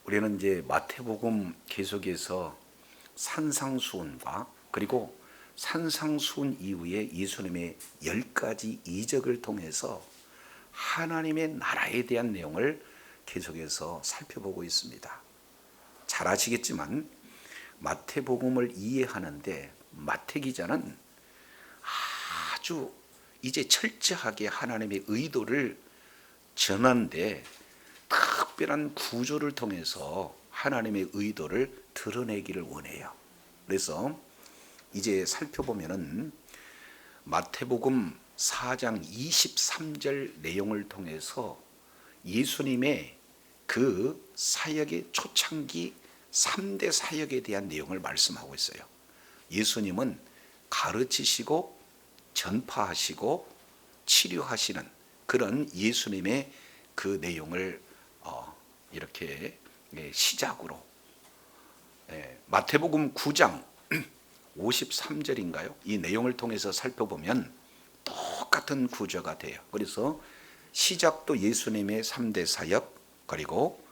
우리는 이제 마태복음 계속해서 산상수훈과 그리고 산상수훈 이후에 예수님의 10가지 이적을 통해서 하나님의 나라에 대한 내용을 계속해서 살펴보고 있습니다. 잘 아시겠지만 마태복음을 이해하는데 마태 기자는 아주 이제 철저하게 하나님의 의도를 전하는데 특별한 구조를 통해서 하나님의 의도를 드러내기를 원해요. 그래서 이제 살펴보면은 마태복음 4장 23절 내용을 통해서 예수님의 그 사역의 초창기 3대 사역에 대한 내용을 말씀하고 있어요. 예수님은 가르치시고 전파하시고 치료하시는 그런 예수님의 그 내용을 이렇게 시작으로 마태복음 9장 53절인가요? 이 내용을 통해서 살펴보면 똑같은 구조가 돼요. 그래서 시작도 예수님의 3대 사역, 그리고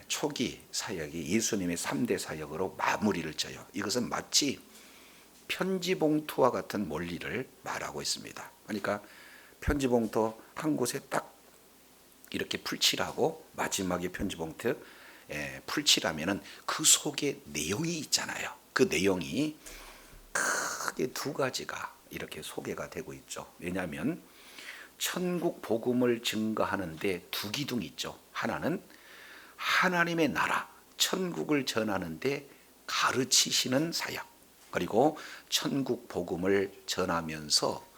초기 사역이 예수님의 3대 사역으로 마무리를 져요. 이것은 마치 편지봉투와 같은 원리를 말하고 있습니다. 그러니까 편지봉투 한 곳에 딱 이렇게 풀칠하고 마지막에 편지봉투 풀칠하면은 그 속에 내용이 있잖아요. 그 내용이 크게 두 가지가 이렇게 소개가 되고 있죠. 왜냐하면 천국 복음을 증거하는데 두 기둥이 있죠. 하나는 하나님의 나라, 천국을 전하는데 가르치시는 사역, 그리고 천국 복음을 전하면서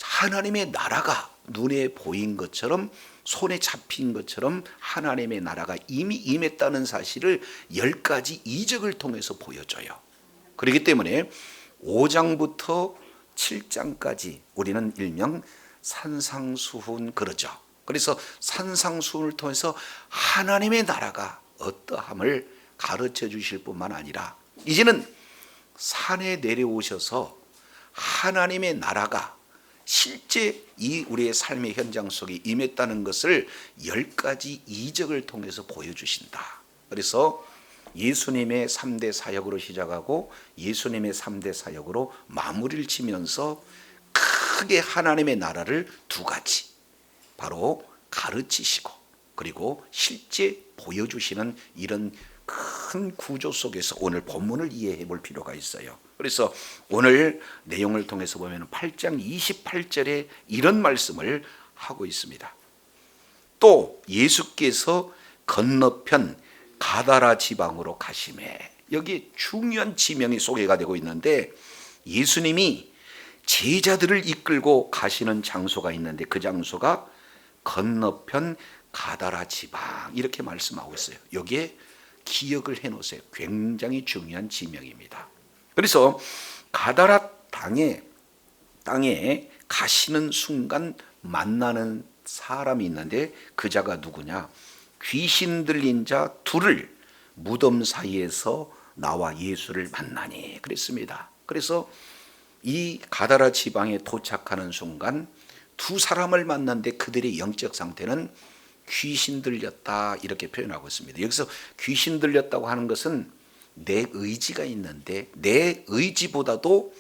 하나님의 나라가 눈에 보인 것처럼 손에 잡힌 것처럼 하나님의 나라가 이미 임했다는 사실을 10가지 이적을 통해서 보여줘요. 그렇기 때문에 5장부터 7장까지 우리는 일명 산상수훈 그러죠. 그래서 산상수훈을 통해서 하나님의 나라가 어떠함을 가르쳐 주실 뿐만 아니라 이제는 산에 내려오셔서 하나님의 나라가 실제 이 우리의 삶의 현장 속에 임했다는 것을 10가지 이적을 통해서 보여주신다. 그래서 예수님의 3대 사역으로 시작하고 예수님의 3대 사역으로 마무리를 치면서 크게 하나님의 나라를 두 가지, 바로 가르치시고 그리고 실제 보여주시는 이런 큰 구조 속에서 오늘 본문을 이해해 볼 필요가 있어요. 그래서 오늘 내용을 통해서 보면 8장 28절에 이런 말씀을 하고 있습니다. 또 예수께서 건너편 가다라 지방으로 가시매. 여기 중요한 지명이 소개가 되고 있는데 예수님이 제자들을 이끌고 가시는 장소가 있는데 그 장소가 건너편 가다라 지방 이렇게 말씀하고 있어요. 여기에 기억을 해놓으세요. 굉장히 중요한 지명입니다. 그래서 가다라 땅에 가시는 순간 만나는 사람이 있는데 그 자가 누구냐? 귀신 들린 자 둘을 무덤 사이에서 나와 예수를 만나니 그랬습니다. 그래서 이 가다라 지방에 도착하는 순간 두 사람을 만났는데 그들의 영적 상태는 귀신 들렸다 이렇게 표현하고 있습니다. 여기서 귀신 들렸다고 하는 것은 내 의지가 있는데 내 의지보다도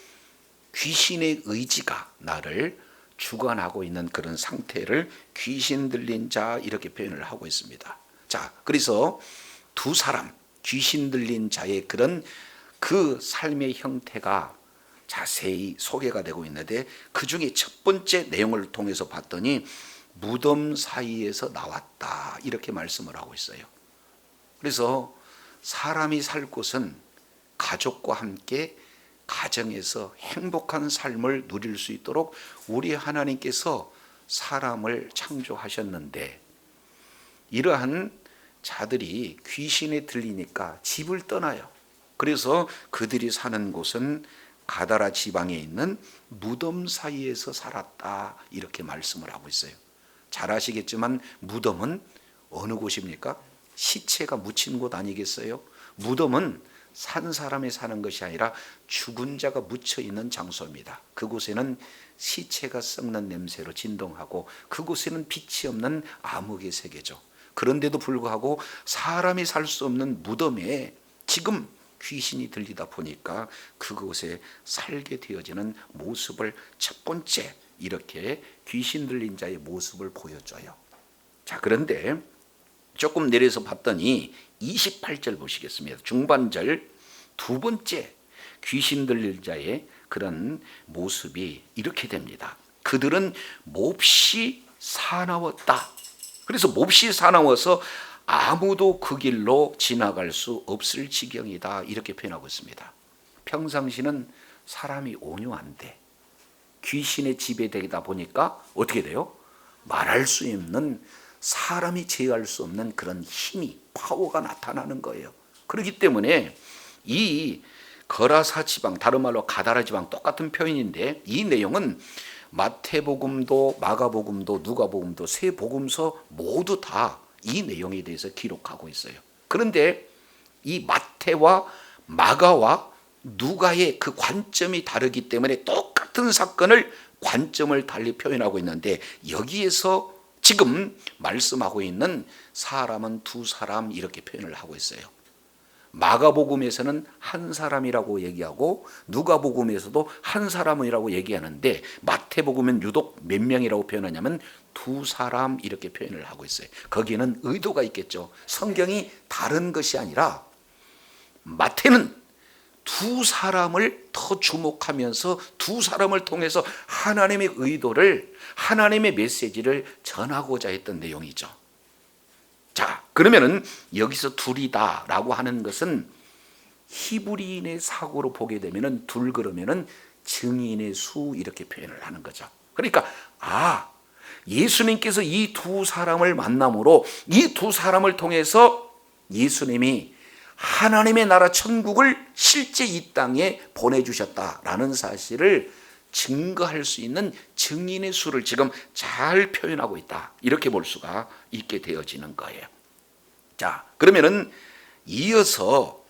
귀신의 의지가 나를 주관하고 있는 그런 상태를 귀신 들린 자 이렇게 표현을 하고 있습니다. 자, 그래서 두 사람 귀신 들린 자의 그런 그 삶의 형태가 자세히 소개가 되고 있는데 그 중에 첫 번째 내용을 통해서 봤더니 무덤 사이에서 나왔다 이렇게 말씀을 하고 있어요. 그래서 사람이 살 곳은 가족과 함께 가정에서 행복한 삶을 누릴 수 있도록 우리 하나님께서 사람을 창조하셨는데 이러한 자들이 귀신에 들리니까 집을 떠나요. 그래서 그들이 사는 곳은 가다라 지방에 있는 무덤 사이에서 살았다 이렇게 말씀을 하고 있어요. 잘 아시겠지만 무덤은 어느 곳입니까? 시체가 묻힌 곳 아니겠어요? 무덤은 산 사람이 사는 것이 아니라 죽은 자가 묻혀 있는 장소입니다. 그곳에는 시체가 썩는 냄새로 진동하고 그곳에는 빛이 없는 암흑의 세계죠. 그런데도 불구하고 사람이 살 수 없는 무덤에 지금 귀신이 들리다 보니까 그곳에 살게 되어지는 모습을 첫 번째 이렇게 귀신 들린 자의 모습을 보여줘요. 자, 그런데 조금 내려서 봤더니 28절 보시겠습니다. 중반절 두 번째 귀신 들린 자의 그런 모습이 이렇게 됩니다. 그들은 몹시 사나웠다. 그래서 몹시 사나워서 아무도 그 길로 지나갈 수 없을 지경이다, 이렇게 표현하고 있습니다. 평상시는 사람이 온유한데 귀신의 지배되다 보니까 어떻게 돼요? 말할 수 없는, 사람이 제어할 수 없는 그런 힘이, 파워가 나타나는 거예요. 그렇기 때문에 이 거라사 지방, 다른 말로 가다라 지방, 똑같은 표현인데 이 내용은 마태복음도 마가복음도 누가복음도 세 복음서 모두 다 이 내용에 대해서 기록하고 있어요. 그런데 이 마태와 마가와 누가의 그 관점이 다르기 때문에 똑같은 사건을 관점을 달리 표현하고 있는데, 여기에서 지금 말씀하고 있는 사람은 두 사람 이렇게 표현을 하고 있어요. 마가복음에서는 한 사람이라고 얘기하고 누가복음에서도 한 사람이라고 얘기하는데 마태복음은 유독 몇 명이라고 표현하냐면 두 사람 이렇게 표현을 하고 있어요. 거기에는 의도가 있겠죠. 성경이 다른 것이 아니라 마태는 두 사람을 더 주목하면서 두 사람을 통해서 하나님의 의도를, 하나님의 메시지를 전하고자 했던 내용이죠. 자, 그러면은 여기서 둘이다 라고 하는 것은 히브리인의 사고로 보게 되면은 둘 그러면은 증인의 수 이렇게 표현을 하는 거죠. 그러니까 예수님께서 이 두 사람을 만남으로 이 두 사람을 통해서 예수님이 하나님의 나라 천국을 실제 이 땅에 보내주셨다라는 사실을 증거할 수 있는 증인의 수를 지금 잘 표현하고 있다, 이렇게 볼 수가 있게 되어지는 거예요. 자, 그러면은 이어서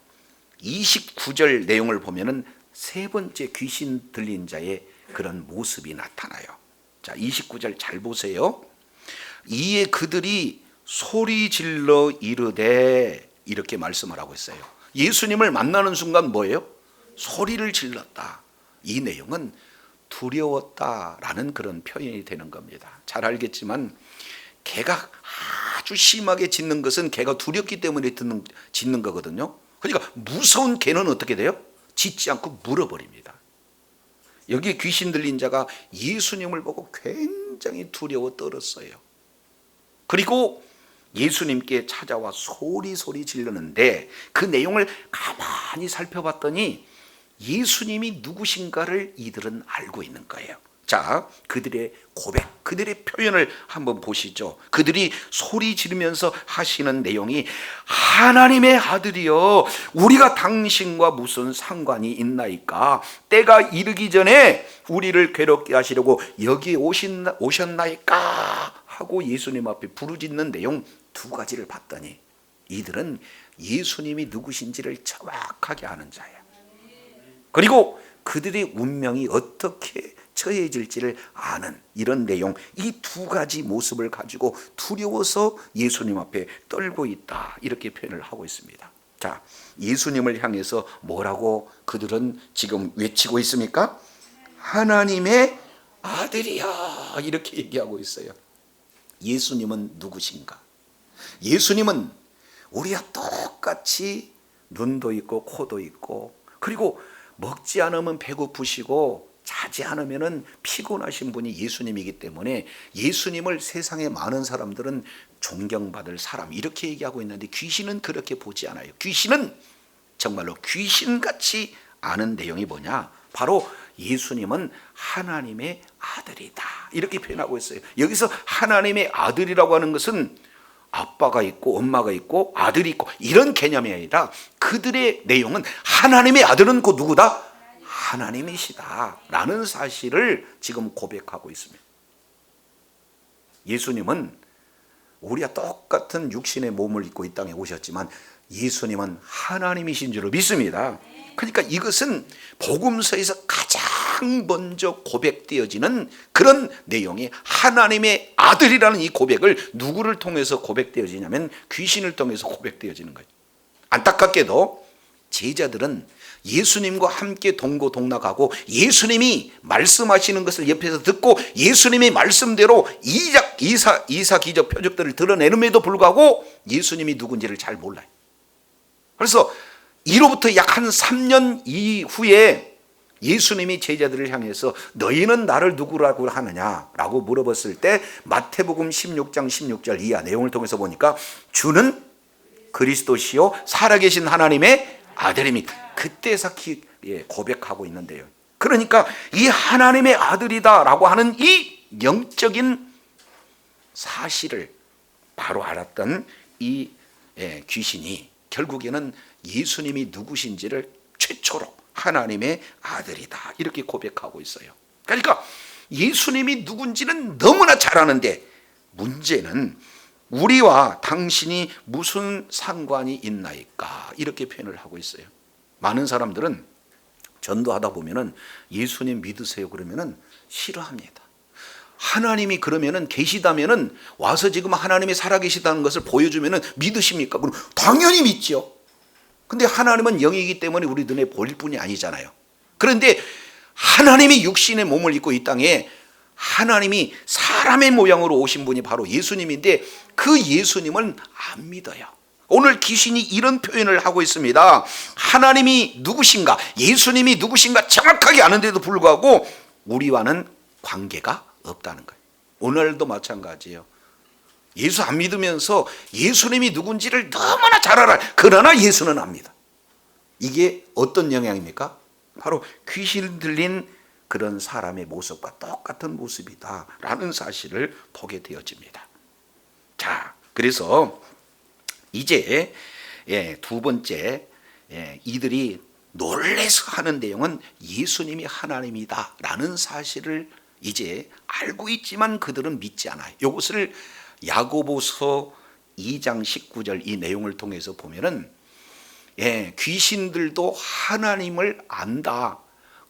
29절 내용을 보면은 세 번째 귀신 들린 자의 그런 모습이 나타나요. 자, 29절 잘 보세요. 이에 그들이 소리 질러 이르되, 이렇게 말씀을 하고 있어요. 예수님을 만나는 순간 뭐예요? 소리를 질렀다. 이 내용은 두려웠다라는 그런 표현이 되는 겁니다. 잘 알겠지만 개가 아주 심하게 짖는 것은 개가 두렵기 때문에 짖는 거거든요. 그러니까 무서운 개는 어떻게 돼요? 짖지 않고 물어버립니다. 여기 귀신 들린 자가 예수님을 보고 굉장히 두려워 떨었어요. 그리고 예수님께 찾아와 소리 질르는데 그 내용을 가만히 살펴봤더니 예수님이 누구신가를 이들은 알고 있는 거예요. 자, 그들의 고백, 그들의 표현을 한번 보시죠. 그들이 소리 지르면서 하시는 내용이 하나님의 아들이여 우리가 당신과 무슨 상관이 있나이까? 때가 이르기 전에 우리를 괴롭게 하시려고 여기 오셨나이까? 하고 예수님 앞에 부르짖는 내용 두 가지를 봤더니 이들은 예수님이 누구신지를 정확하게 아는 자예요. 그리고 그들의 운명이 어떻게 처해질지를 아는 이런 내용, 이 두 가지 모습을 가지고 두려워서 예수님 앞에 떨고 있다, 이렇게 표현을 하고 있습니다. 자, 예수님을 향해서 뭐라고 그들은 지금 외치고 있습니까? 하나님의 아들이야, 이렇게 얘기하고 있어요. 예수님은 누구신가? 예수님은 우리와 똑같이 눈도 있고 코도 있고, 그리고 먹지 않으면 배고프시고 자지 않으면 피곤하신 분이 예수님이기 때문에 예수님을 세상의 많은 사람들은 존경받을 사람 이렇게 얘기하고 있는데 귀신은 그렇게 보지 않아요. 귀신은 정말로 귀신같이 아는 내용이 뭐냐? 바로 예수님은 하나님의 아들이다, 이렇게 표현하고 있어요. 여기서 하나님의 아들이라고 하는 것은 아빠가 있고 엄마가 있고 아들이 있고 이런 개념이 아니라 그들의 내용은 하나님의 아들은 곧 누구다? 하나님이시다 라는 사실을 지금 고백하고 있습니다. 예수님은 우리와 똑같은 육신의 몸을 입고 이 땅에 오셨지만 예수님은 하나님이신 줄로 믿습니다. 그러니까 이것은 복음서에서 가장 가장 먼저 고백되어지는 그런 내용이 하나님의 아들이라는 이 고백을 누구를 통해서 고백되어지냐면 귀신을 통해서 고백되어지는 거예요. 안타깝게도 제자들은 예수님과 함께 동고동락하고 예수님이 말씀하시는 것을 옆에서 듣고 예수님의 말씀대로 이사기적 표적들을 드러내는에도 불구하고 예수님이 누군지를 잘 몰라요. 그래서 이로부터 약 한 3년 이후에 예수님이 제자들을 향해서 너희는 나를 누구라고 하느냐라고 물어봤을 때 마태복음 16장 16절 이하 내용을 통해서 보니까 주는 그리스도시요 살아계신 하나님의 아들입니다. 그때서 고백하고 있는데요. 그러니까 이 하나님의 아들이다라고 하는 이 영적인 사실을 바로 알았던 이 귀신이 결국에는 예수님이 누구신지를 최초로 하나님의 아들이다 이렇게 고백하고 있어요. 그러니까 예수님이 누군지는 너무나 잘 아는데 문제는 우리와 당신이 무슨 상관이 있나이까 이렇게 표현을 하고 있어요. 많은 사람들은 전도하다 보면은 예수님 믿으세요 그러면은 싫어합니다. 하나님이 그러면은 계시다면은 와서 지금 하나님이 살아계시다는 것을 보여주면은 믿으십니까? 그럼 당연히 믿죠. 근데 하나님은 영이기 때문에 우리 눈에 보일 뿐이 아니잖아요. 그런데 하나님이 육신의 몸을 입고 이 땅에 하나님이 사람의 모양으로 오신 분이 바로 예수님인데 그 예수님은 안 믿어요. 오늘 귀신이 이런 표현을 하고 있습니다. 하나님이 누구신가, 예수님이 누구신가 정확하게 아는데도 불구하고 우리와는 관계가 없다는 거예요. 오늘도 마찬가지예요. 예수 안 믿으면서 예수님이 누군지를 너무나 잘 알아요. 그러나 예수는 압니다. 이게 어떤 영향입니까? 바로 귀신 들린 그런 사람의 모습과 똑같은 모습이다라는 사실을 보게 되어집니다. 자, 그래서 이제 두 번째 이들이 놀래서 하는 내용은 예수님이 하나님이다라는 사실을 이제 알고 있지만 그들은 믿지 않아요. 이것을 야고보서 2장 19절 이 내용을 통해서 보면은 귀신들도 하나님을 안다.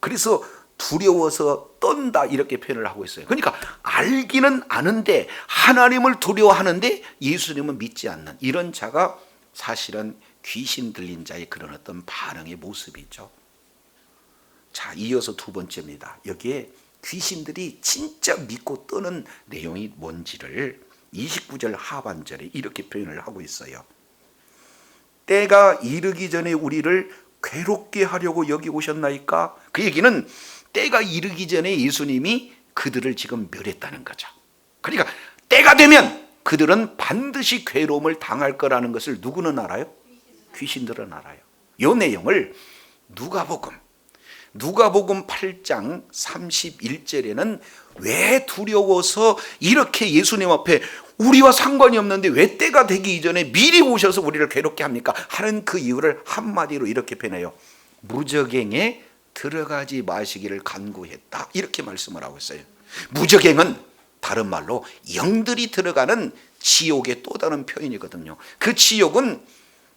그래서 두려워서 떤다 이렇게 표현을 하고 있어요. 그러니까 알기는 아는데 하나님을 두려워하는데 예수님은 믿지 않는 이런 자가 사실은 귀신 들린 자의 그런 어떤 반응의 모습이죠. 자, 이어서 두 번째입니다. 여기에 귀신들이 진짜 믿고 떠는 내용이 뭔지를 29절 하반절에 이렇게 표현을 하고 있어요. 때가 이르기 전에 우리를 괴롭게 하려고 여기 오셨나이까? 그 얘기는 때가 이르기 전에 예수님이 그들을 지금 멸했다는 거죠. 그러니까 때가 되면 그들은 반드시 괴로움을 당할 거라는 것을 누구는 알아요? 귀신들은 알아요. 이 내용을 누가복음 8장 31절에는 왜 두려워서 이렇게 예수님 앞에 우리와 상관이 없는데 왜 때가 되기 이전에 미리 오셔서 우리를 괴롭게 합니까? 하는 그 이유를 한마디로 이렇게 표현해요. 무저갱에 들어가지 마시기를 간구했다. 이렇게 말씀을 하고 있어요. 무저갱은 다른 말로 영들이 들어가는 지옥의 또 다른 표현이거든요. 그 지옥은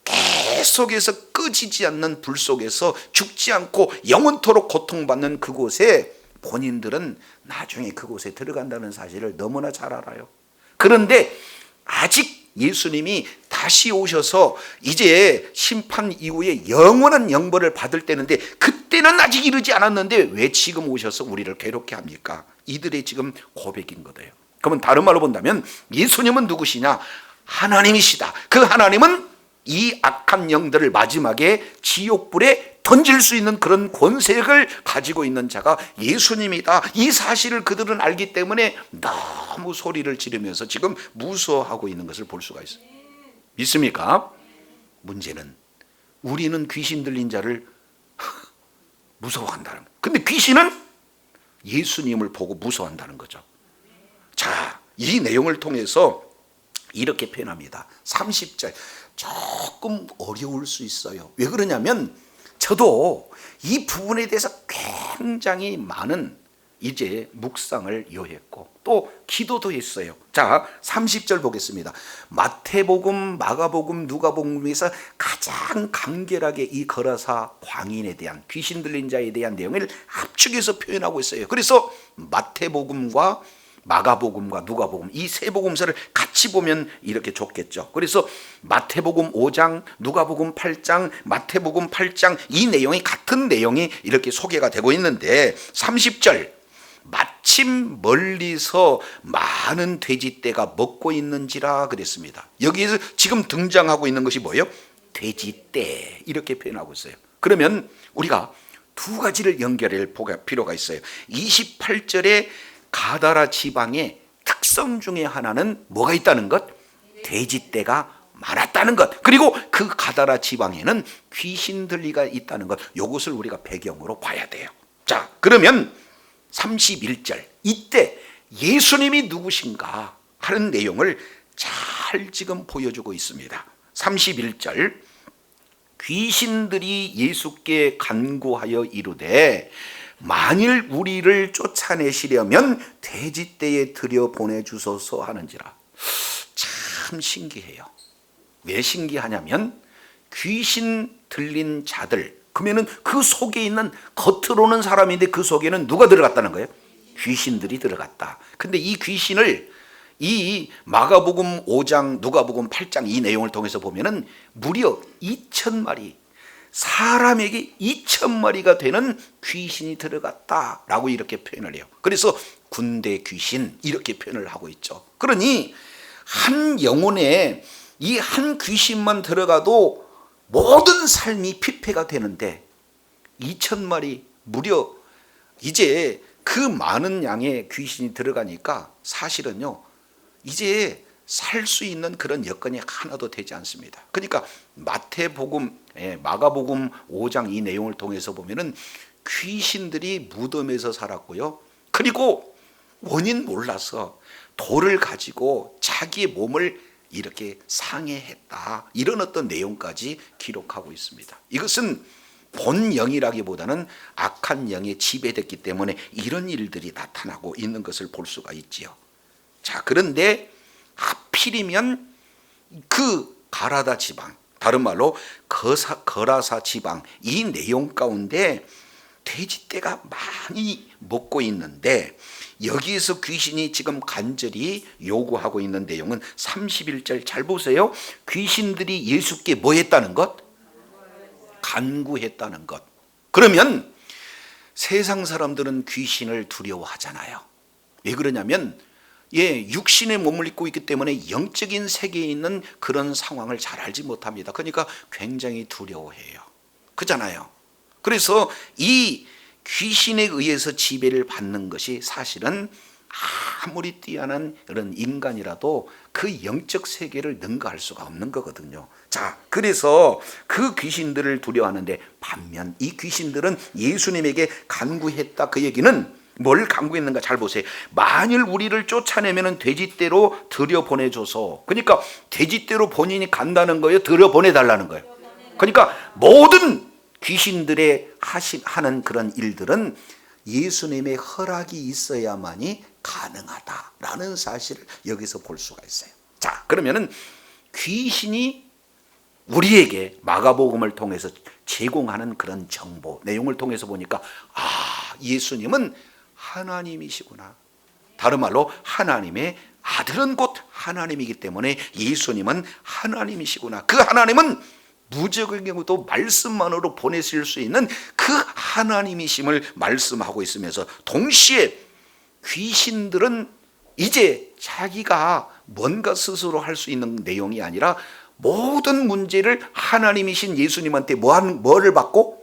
계속해서 꺼지지 않는 불 속에서 죽지 않고 영원토록 고통받는 그곳에 본인들은 나중에 그곳에 들어간다는 사실을 너무나 잘 알아요. 그런데 아직 예수님이 다시 오셔서 이제 심판 이후에 영원한 영벌을 받을 때인데 그때는 아직 이르지 않았는데 왜 지금 오셔서 우리를 괴롭게 합니까? 이들의 지금 고백인 거예요. 그러면 다른 말로 본다면 예수님은 누구시냐? 하나님이시다. 그 하나님은 이 악한 영들을 마지막에 지옥불에 던질 수 있는 그런 권세를 가지고 있는 자가 예수님이다. 이 사실을 그들은 알기 때문에 너무 소리를 지르면서 지금 무서워하고 있는 것을 볼 수가 있어요. 믿습니까? 문제는 우리는 귀신 들린 자를 무서워한다는 거예요. 근데 귀신은 예수님을 보고 무서워한다는 거죠. 자, 이 내용을 통해서 이렇게 표현합니다. 30절 조금 어려울 수 있어요. 왜 그러냐면 저도 이 부분에 대해서 굉장히 많은 이제 묵상을 요했고 또 기도도 했어요. 자, 30절 보겠습니다. 마태복음, 마가복음, 누가복음에서 가장 간결하게 이 거라사 광인에 대한, 귀신 들린 자에 대한 내용을 압축해서 표현하고 있어요. 그래서 마태복음과 마가복음과 누가복음 이 세 복음서를 같이 보면 이렇게 좋겠죠. 그래서 마태복음 5장, 누가복음 8장, 마태복음 8장 이 내용이 같은 내용이 이렇게 소개가 되고 있는데 30절 마침 멀리서 많은 돼지떼가 먹고 있는지라 그랬습니다. 여기에서 지금 등장하고 있는 것이 뭐예요? 돼지떼 이렇게 표현하고 있어요. 그러면 우리가 두 가지를 연결할 필요가 있어요. 28절에 가다라 지방의 특성 중에 하나는 뭐가 있다는 것? 돼지떼가 많았다는 것. 그리고 그 가다라 지방에는 귀신 들리가 있다는 것. 이것을 우리가 배경으로 봐야 돼요. 자, 그러면 31절 이때 예수님이 누구신가 하는 내용을 잘 지금 보여주고 있습니다. 31절 귀신들이 예수께 간구하여 이르되 만일 우리를 쫓아내시려면 돼지떼에 들여보내주소서 하는지라. 참 신기해요. 왜 신기하냐면 귀신 들린 자들, 그러면은 그 속에 있는, 겉으로는 사람인데 그 속에는 누가 들어갔다는 거예요? 귀신들이 들어갔다. 근데 이 귀신을 이 마가복음 5장, 누가복음 8장 이 내용을 통해서 보면은 무려 2,000마리, 사람에게 2,000마리가 되는 귀신이 들어갔다라고 이렇게 표현을 해요. 그래서 군대 귀신 이렇게 표현을 하고 있죠. 그러니 한 영혼에 이 한 귀신만 들어가도 모든 삶이 피폐가 되는데 2,000마리, 무려 이제 그 많은 양의 귀신이 들어가니까 사실은요 이제 살 수 있는 그런 여건이 하나도 되지 않습니다. 그러니까 마태복음, 마가복음 5장 이 내용을 통해서 보면은 귀신들이 무덤에서 살았고요. 그리고 원인 몰라서 돌을 가지고 자기의 몸을 이렇게 상해했다. 이런 어떤 내용까지 기록하고 있습니다. 이것은 본 영이라기보다는 악한 영에 지배됐기 때문에 이런 일들이 나타나고 있는 것을 볼 수가 있지요. 자, 그런데 하필이면 그 가라다 지방, 다른 말로 거라사 지방 이 내용 가운데 돼지떼가 많이 먹고 있는데 여기에서 귀신이 지금 간절히 요구하고 있는 내용은 31절 잘 보세요. 귀신들이 예수께 뭐 했다는 것? 간구했다는 것. 그러면 세상 사람들은 귀신을 두려워하잖아요. 왜 그러냐면 육신의 몸을 입고 있기 때문에 영적인 세계에 있는 그런 상황을 잘 알지 못합니다. 그러니까 굉장히 두려워해요. 그렇잖아요. 그래서 이 귀신에 의해서 지배를 받는 것이 사실은 아무리 뛰어난 이런 인간이라도 그 영적 세계를 능가할 수가 없는 거거든요. 자, 그래서 그 귀신들을 두려워하는데 반면 이 귀신들은 예수님에게 간구했다. 그 얘기는 뭘 간구했는가 잘 보세요. 만일 우리를 쫓아내면 돼지떼로 들여보내줘서. 그러니까 돼지떼로 본인이 간다는 거예요? 들여보내달라는 거예요? 그러니까 모든 귀신들의 하는 그런 일들은 예수님의 허락이 있어야만이 가능하다라는 사실을 여기서 볼 수가 있어요. 자, 그러면은 귀신이 우리에게 마가복음을 통해서 제공하는 그런 정보, 내용을 통해서 보니까 예수님은 하나님이시구나. 다른 말로 하나님의 아들은 곧 하나님이기 때문에 예수님은 하나님이시구나. 그 하나님은 무적의 경우도 말씀만으로 보내실 수 있는 그 하나님이심을 말씀하고 있으면서 동시에 귀신들은 이제 자기가 뭔가 스스로 할 수 있는 내용이 아니라 모든 문제를 하나님이신 예수님한테 뭐를 받고?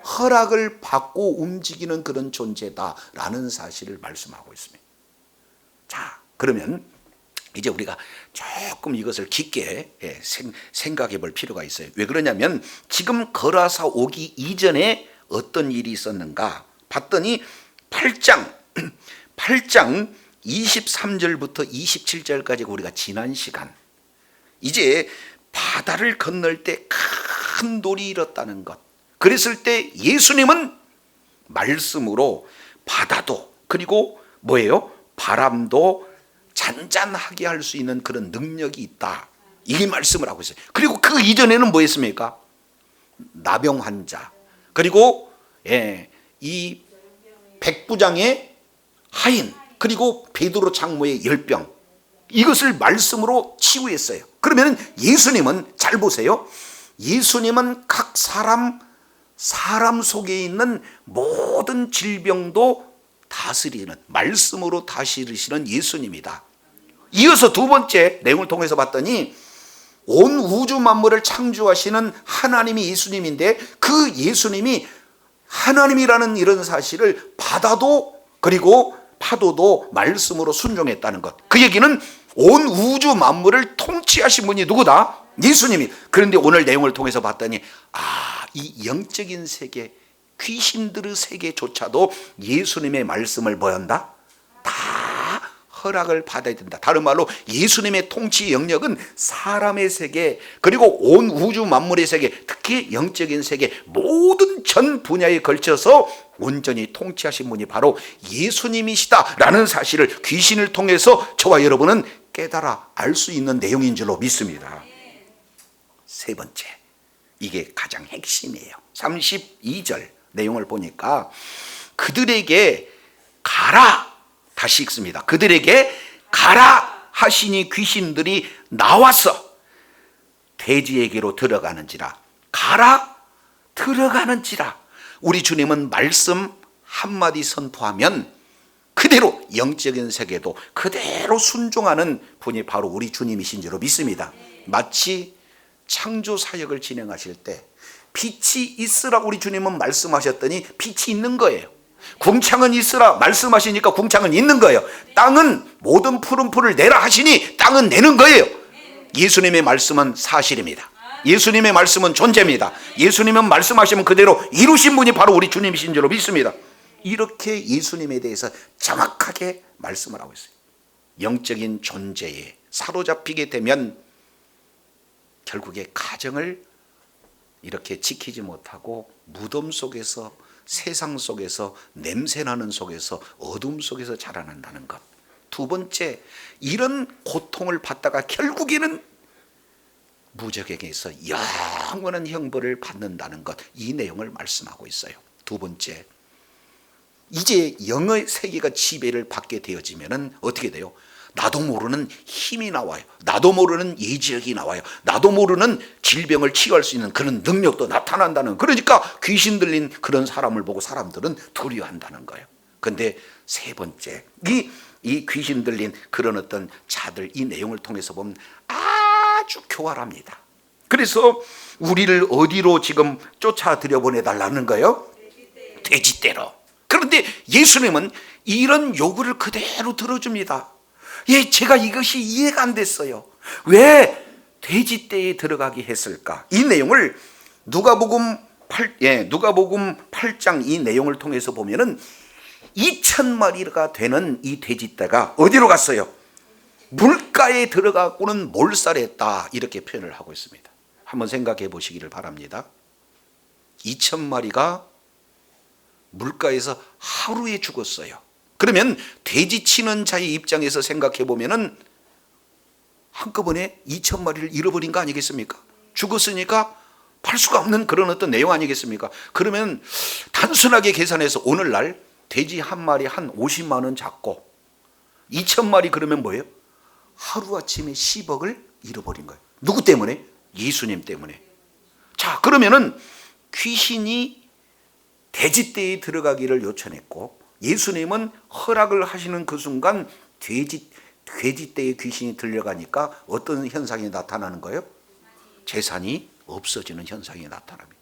허락을 받고 움직이는 그런 존재다라는 사실을 말씀하고 있습니다. 자, 그러면 이제 우리가 조금 이것을 깊게 생각해 볼 필요가 있어요. 왜 그러냐면 지금 거라사 오기 이전에 어떤 일이 있었는가 봤더니 8장 23절부터 27절까지 우리가 지난 시간, 이제 바다를 건널 때 큰 돌이 일었다는 것, 그랬을 때 예수님은 말씀으로 바다도 그리고 뭐예요? 바람도 잔잔하게 할 수 있는 그런 능력이 있다. 이 말씀을 하고 있어요. 그리고 그 이전에는 뭐 했습니까? 나병 환자, 그리고 이 백부장의 하인, 그리고 베드로 장모의 열병, 이것을 말씀으로 치유했어요. 그러면 예수님은, 잘 보세요, 예수님은 각 사람 속에 있는 모든 질병도 다스리는, 말씀으로 다스리시는 예수님이다. 이어서 두 번째 내용을 통해서 봤더니 온 우주 만물을 창조하시는 하나님이 예수님인데, 그 예수님이 하나님이라는 이런 사실을 바다도 그리고 파도도 말씀으로 순종했다는 것. 그 얘기는 온 우주 만물을 통치하신 분이 누구다? 예수님이. 그런데 오늘 내용을 통해서 봤더니 이 영적인 세계, 귀신들의 세계조차도 예수님의 말씀을 뭐한다? 다 허락을 받아야 된다. 다른 말로 예수님의 통치 영역은 사람의 세계, 그리고 온 우주 만물의 세계, 특히 영적인 세계, 모든 전 분야에 걸쳐서 온전히 통치하신 분이 바로 예수님이시다라는 사실을 귀신을 통해서 저와 여러분은 깨달아 알 수 있는 내용인 줄로 믿습니다. 세 번째, 이게 가장 핵심이에요. 32절 내용을 보니까 그들에게 가라, 다시 읽습니다. 그들에게 가라 하시니 귀신들이 나와서 돼지에게로 들어가는지라. 가라, 들어가는지라. 우리 주님은 말씀 한마디 선포하면 그대로 영적인 세계도 그대로 순종하는 분이 바로 우리 주님이신 줄로 믿습니다. 마치 창조 사역을 진행하실 때 빛이 있으라 우리 주님은 말씀하셨더니 빛이 있는 거예요. 궁창은 있으라 말씀하시니까 궁창은 있는 거예요. 땅은 모든 푸른 풀을 내라 하시니 땅은 내는 거예요. 예수님의 말씀은 사실입니다. 예수님의 말씀은 존재입니다. 예수님은 말씀하시면 그대로 이루신 분이 바로 우리 주님이신 줄로 믿습니다. 이렇게 예수님에 대해서 정확하게 말씀을 하고 있어요. 영적인 존재에 사로잡히게 되면 결국에 가정을 이렇게 지키지 못하고 무덤 속에서, 세상 속에서, 냄새나는 속에서, 어둠 속에서 자라난다는 것. 두 번째, 이런 고통을 받다가 결국에는 무적에게서 영원한 형벌을 받는다는 것. 이 내용을 말씀하고 있어요. 두 번째, 이제 영의 세계가 지배를 받게 되어지면 어떻게 돼요? 나도 모르는 힘이 나와요. 나도 모르는 예지력이 나와요. 나도 모르는 질병을 치유할 수 있는 그런 능력도 나타난다는, 그러니까 귀신 들린 그런 사람을 보고 사람들은 두려워한다는 거예요. 근데 세 번째, 이 귀신 들린 그런 어떤 자들, 이 내용을 통해서 보면 아주 교활합니다. 그래서 우리를 어디로 지금 쫓아들여 보내달라는 거예요? 돼지떼로. 그런데 예수님은 이런 요구를 그대로 들어줍니다. 제가 이것이 이해가 안 됐어요. 왜 돼지떼에 들어가게 했을까? 이 내용을 누가복음 8장 이 내용을 통해서 보면은 2,000마리가 되는 이 돼지떼가 어디로 갔어요? 물가에 들어가고는 몰살했다, 이렇게 표현을 하고 있습니다. 한번 생각해 보시기를 바랍니다. 2,000마리가 물가에서 하루에 죽었어요. 그러면 돼지 치는 자의 입장에서 생각해 보면은 한꺼번에 2,000마리를 잃어버린 거 아니겠습니까? 죽었으니까 팔 수가 없는 그런 어떤 내용 아니겠습니까? 그러면 단순하게 계산해서 오늘날 돼지 한 마리 한 50만 원 잡고 2,000마리 그러면 뭐예요? 하루아침에 10억을 잃어버린 거예요. 누구 때문에? 예수님 때문에. 자, 그러면은 귀신이 돼지떼에 들어가기를 요청했고 예수님은 허락을 하시는 그 순간 돼지떼에 귀신이 들려가니까 어떤 현상이 나타나는 거예요? 재산이 없어지는 현상이 나타납니다.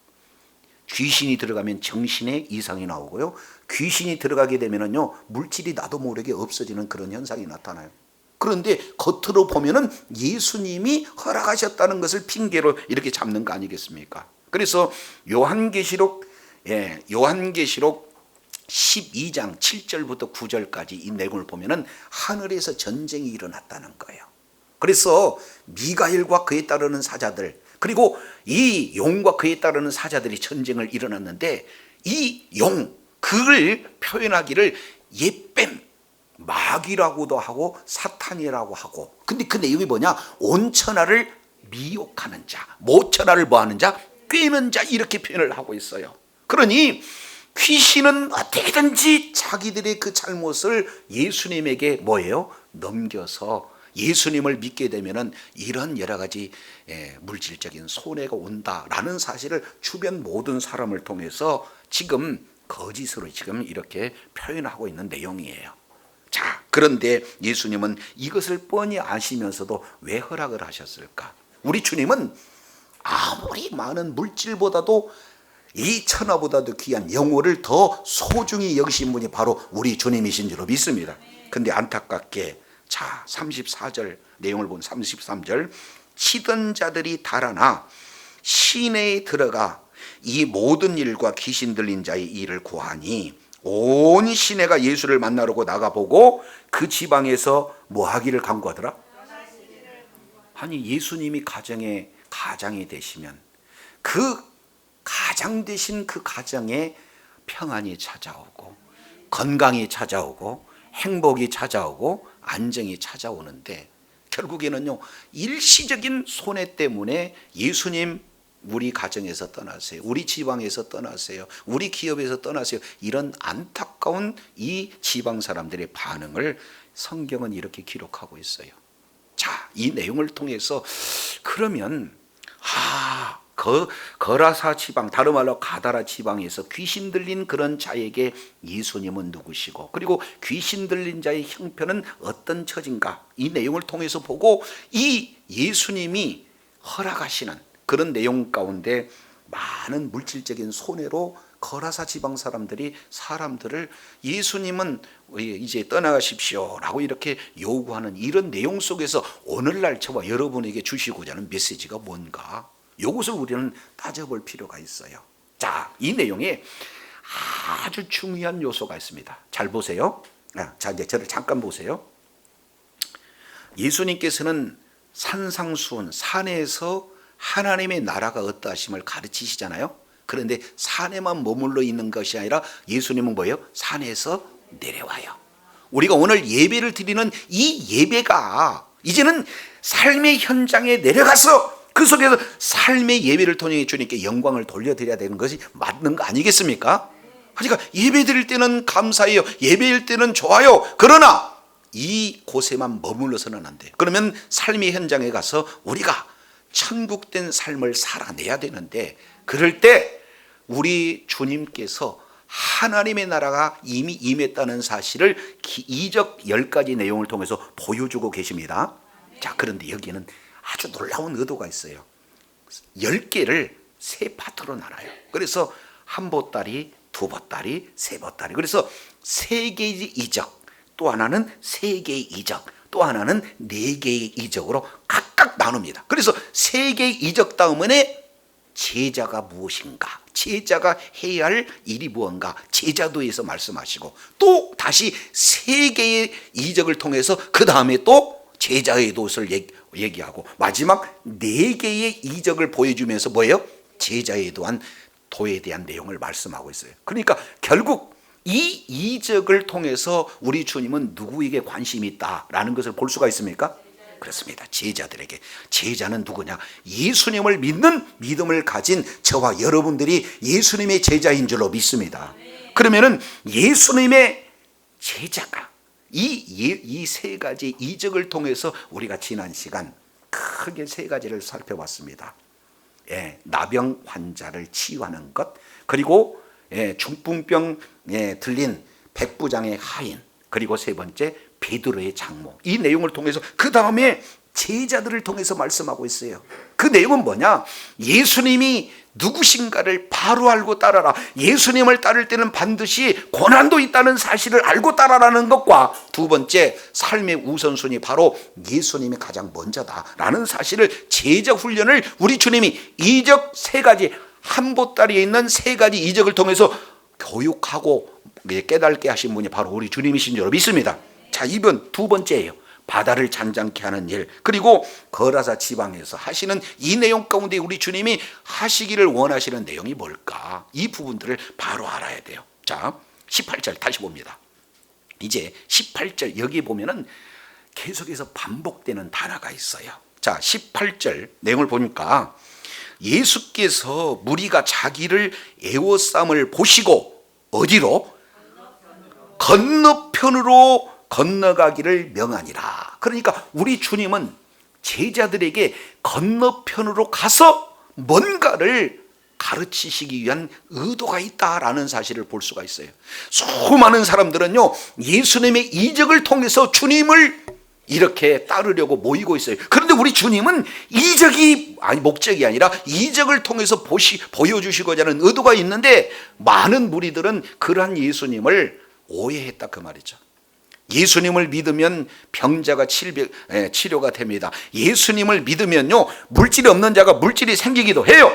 귀신이 들어가면 정신에 이상이 나오고요, 귀신이 들어가게 되면은요 물질이 나도 모르게 없어지는 그런 현상이 나타나요. 그런데 겉으로 보면은 예수님이 허락하셨다는 것을 핑계로 이렇게 잡는 거 아니겠습니까? 그래서 요한계시록 12장 7절부터 9절까지 이 내용을 보면은 하늘에서 전쟁이 일어났다는 거예요. 그래서 미가엘과 그에 따르는 사자들, 그리고 이 용과 그에 따르는 사자들이 전쟁을 일어났는데 이 용, 그를 표현하기를 옛뱀, 마귀라고도 하고 사탄이라고 하고, 근데 그 내용이 뭐냐? 온 천하를 미혹하는 자, 모천하를 뭐하는 자? 꿰는 자, 이렇게 표현을 하고 있어요. 그러니 귀신은 어떻게든지 자기들의 그 잘못을 예수님에게 뭐예요? 넘겨서 예수님을 믿게 되면은 이런 여러 가지 물질적인 손해가 온다라는 사실을 주변 모든 사람을 통해서 지금 거짓으로 지금 이렇게 표현하고 있는 내용이에요. 자, 그런데 예수님은 이것을 뻔히 아시면서도 왜 허락을 하셨을까? 우리 주님은 아무리 많은 물질보다도 이 천하보다도 귀한 영혼을 더 소중히 여기신 분이 바로 우리 주님이신 줄로 믿습니다. 근데 안타깝게, 자, 34절 내용을 본 33절, 치던 자들이 달아나 시내에 들어가 이 모든 일과 귀신 들린 자의 일을 구하니 온 시내가 예수를 만나려고 나가보고 그 지방에서 뭐 하기를 간구하더라? 아니, 예수님이 가장이 되시면 그 가장 되신 그 가정에 평안이 찾아오고 건강이 찾아오고 행복이 찾아오고 안정이 찾아오는데, 결국에는요, 일시적인 손해 때문에 예수님 우리 가정에서 떠나세요, 우리 지방에서 떠나세요, 우리 기업에서 떠나세요, 이런 안타까운 이 지방 사람들의 반응을 성경은 이렇게 기록하고 있어요. 자, 이 내용을 통해서 그러면 거라사 지방, 다른 말로 가다라 지방에서 귀신 들린 그런 자에게 예수님은 누구시고, 그리고 귀신 들린 자의 형편은 어떤 처진가, 이 내용을 통해서 보고 이 예수님이 허락하시는 그런 내용 가운데 많은 물질적인 손해로 거라사 지방 사람들을 예수님은 이제 떠나가십시오 라고 이렇게 요구하는 이런 내용 속에서 오늘날 저와 여러분에게 주시고자 하는 메시지가 뭔가, 이것을 우리는 따져볼 필요가 있어요. 자, 이 내용에 아주 중요한 요소가 있습니다. 잘 보세요. 자, 이제 저를 잠깐 보세요. 예수님께서는 산상수훈, 산에서 하나님의 나라가 어떠하심을 가르치시잖아요. 그런데 산에만 머물러 있는 것이 아니라 예수님은 뭐예요? 산에서 내려와요. 우리가 오늘 예배를 드리는 이 예배가 이제는 삶의 현장에 내려가서 그 속에서 삶의 예배를 통해 주님께 영광을 돌려드려야 되는 것이 맞는 거 아니겠습니까? 그러니까 예배 드릴 때는 감사해요, 예배일 때는 좋아요. 그러나 이 곳에만 머물러서는 안 돼요. 그러면 삶의 현장에 가서 우리가 천국된 삶을 살아내야 되는데, 그럴 때 우리 주님께서 하나님의 나라가 이미 임했다는 사실을 이적 10가지 내용을 통해서 보여주고 계십니다. 자, 그런데 여기는 아주 놀라운 의도가 있어요. 10개를 세 파트로 나눠요. 그래서 한 보따리, 두 보따리, 세 보따리. 그래서 세 개의 이적, 또 하나는 세 개의 이적, 또 하나는 네 개의 이적으로 각각 나눕니다. 그래서 세 개의 이적 다음에 제자가 무엇인가, 제자가 해야 할 일이 무언가, 제자도에서 말씀하시고, 또 다시 세 개의 이적을 통해서 그 다음에 또 제자의 도를 얘기하고, 마지막 네 개의 이적을 보여주면서 뭐예요? 제자의 도에 대한 내용을 말씀하고 있어요. 그러니까 결국 이 이적을 통해서 우리 주님은 누구에게 관심이 있다라는 것을 볼 수가 있습니까? 그렇습니다. 제자들에게. 제자는 누구냐? 예수님을 믿는 믿음을 가진 저와 여러분들이 예수님의 제자인 줄로 믿습니다. 그러면은 예수님의 제자가 이 세 가지 이적을 통해서 우리가 지난 시간 크게 세 가지를 살펴봤습니다. 나병 환자를 치유하는 것, 그리고 중풍병에 들린 백부장의 하인, 그리고 세 번째 베드로의 장모. 이 내용을 통해서 그 다음에 제자들을 통해서 말씀하고 있어요. 그 내용은 뭐냐? 예수님이 누구신가를 바로 알고 따라라. 예수님을 따를 때는 반드시 고난도 있다는 사실을 알고 따라라는 것과, 두 번째, 삶의 우선순위 바로 예수님이 가장 먼저다라는 사실을, 제자 훈련을 우리 주님이 이적 세 가지, 한 보따리에 있는 세 가지 이적을 통해서 교육하고 깨닫게 하신 분이 바로 우리 주님이신 줄 믿습니다. 자, 이번 두 번째예요. 바다를 잔잔케 하는 일, 그리고 거라사 지방에서 하시는 이 내용 가운데 우리 주님이 하시기를 원하시는 내용이 뭘까? 이 부분들을 바로 알아야 돼요. 자, 18절 다시 봅니다. 이제 18절 여기 보면은 계속해서 반복되는 단어가 있어요. 자, 18절 내용을 보니까 예수께서 무리가 자기를 애워쌈을 보시고 어디로? 건너편으로 건너가기를 명하니라. 그러니까 우리 주님은 제자들에게 건너편으로 가서 뭔가를 가르치시기 위한 의도가 있다라는 사실을 볼 수가 있어요. 수많은 사람들은요, 예수님의 이적을 통해서 주님을 이렇게 따르려고 모이고 있어요. 그런데 우리 주님은 목적이 아니라 이적을 통해서 보여주시고자 하는 의도가 있는데, 많은 무리들은 그러한 예수님을 오해했다 그 말이죠. 예수님을 믿으면 병자가 치료가 됩니다. 예수님을 믿으면요, 물질이 없는 자가 물질이 생기기도 해요.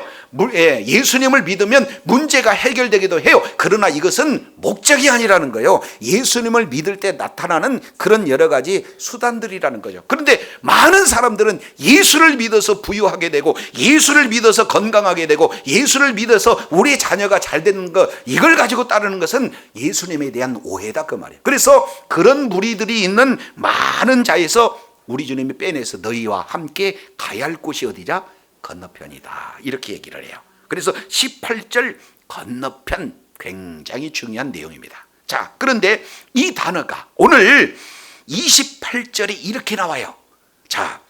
예수님을 믿으면 문제가 해결되기도 해요. 그러나 이것은 목적이 아니라는 거예요. 예수님을 믿을 때 나타나는 그런 여러 가지 수단들이라는 거죠. 그런데 많은 사람들은 예수를 믿어서 부유하게 되고, 예수를 믿어서 건강하게 되고, 예수를 믿어서 우리 자녀가 잘 되는 것, 이걸 가지고 따르는 것은 예수님에 대한 오해다 그 말이에요. 그래서 그런 무리들이 있는 많은 자에서 우리 주님이 빼내서 너희와 함께 가야 할 곳이 어디냐? 건너편이다, 이렇게 얘기를 해요. 그래서 18절 건너편 굉장히 중요한 내용입니다. 자, 그런데 이 단어가 오늘 28절에 이렇게 나와요. 자,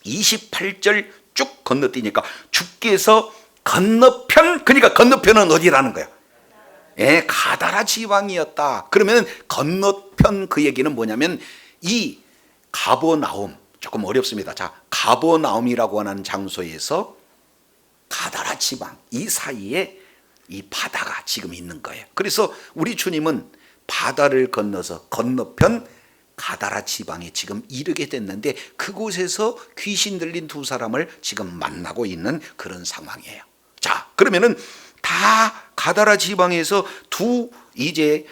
28절 쭉 건너뛰니까 주께서 건너편, 그러니까 건너편은 어디라는 거예요? 가다라 지방이었다. 그러면 건너편, 그 얘기는 뭐냐면 이 가버나움, 조금 어렵습니다. 자, 가버나움이라고 하는 장소에서 가다라 지방, 이 사이에 이 바다가 지금 있는 거예요. 그래서 우리 주님은 바다를 건너서 건너편 가다라 지방에 지금 이르게 됐는데, 그곳에서 귀신 들린 두 사람을 지금 만나고 있는 그런 상황이에요. 자, 그러면은 다 가다라 지방에서 이제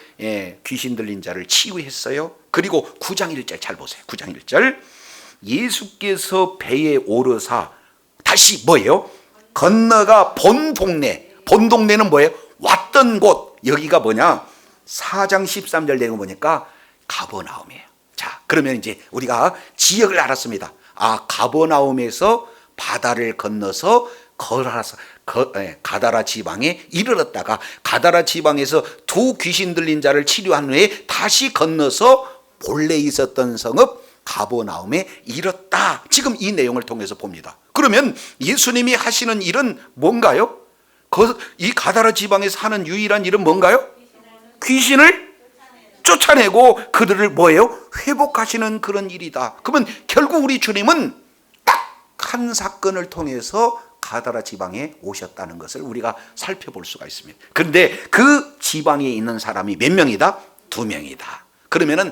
귀신 들린 자를 치유했어요. 그리고 9장 1절 잘 보세요. 9장 1절 예수께서 배에 오르사 다시 뭐예요? 건너가 본 동네는 뭐예요? 왔던 곳. 여기가 뭐냐? 4장 13절 내용 보니까 가버나움이에요. 자, 그러면 이제 우리가 지역을 알았습니다. 가버나움에서 바다를 건너서 가다라 지방에 이르렀다가, 가다라 지방에서 두 귀신 들린 자를 치료한 후에 다시 건너서 본래 있었던 성읍 가버나움에 이르렀다. 지금 이 내용을 통해서 봅니다. 그러면 예수님이 하시는 일은 뭔가요? 이 가다라 지방에서 하는 유일한 일은 뭔가요? 귀신을 쫓아내고 그들을 뭐예요? 회복하시는 그런 일이다. 그러면 결국 우리 주님은 딱 한 사건을 통해서 가다라 지방에 오셨다는 것을 우리가 살펴볼 수가 있습니다. 그런데 그 지방에 있는 사람이 몇 명이다? 2명이다. 그러면은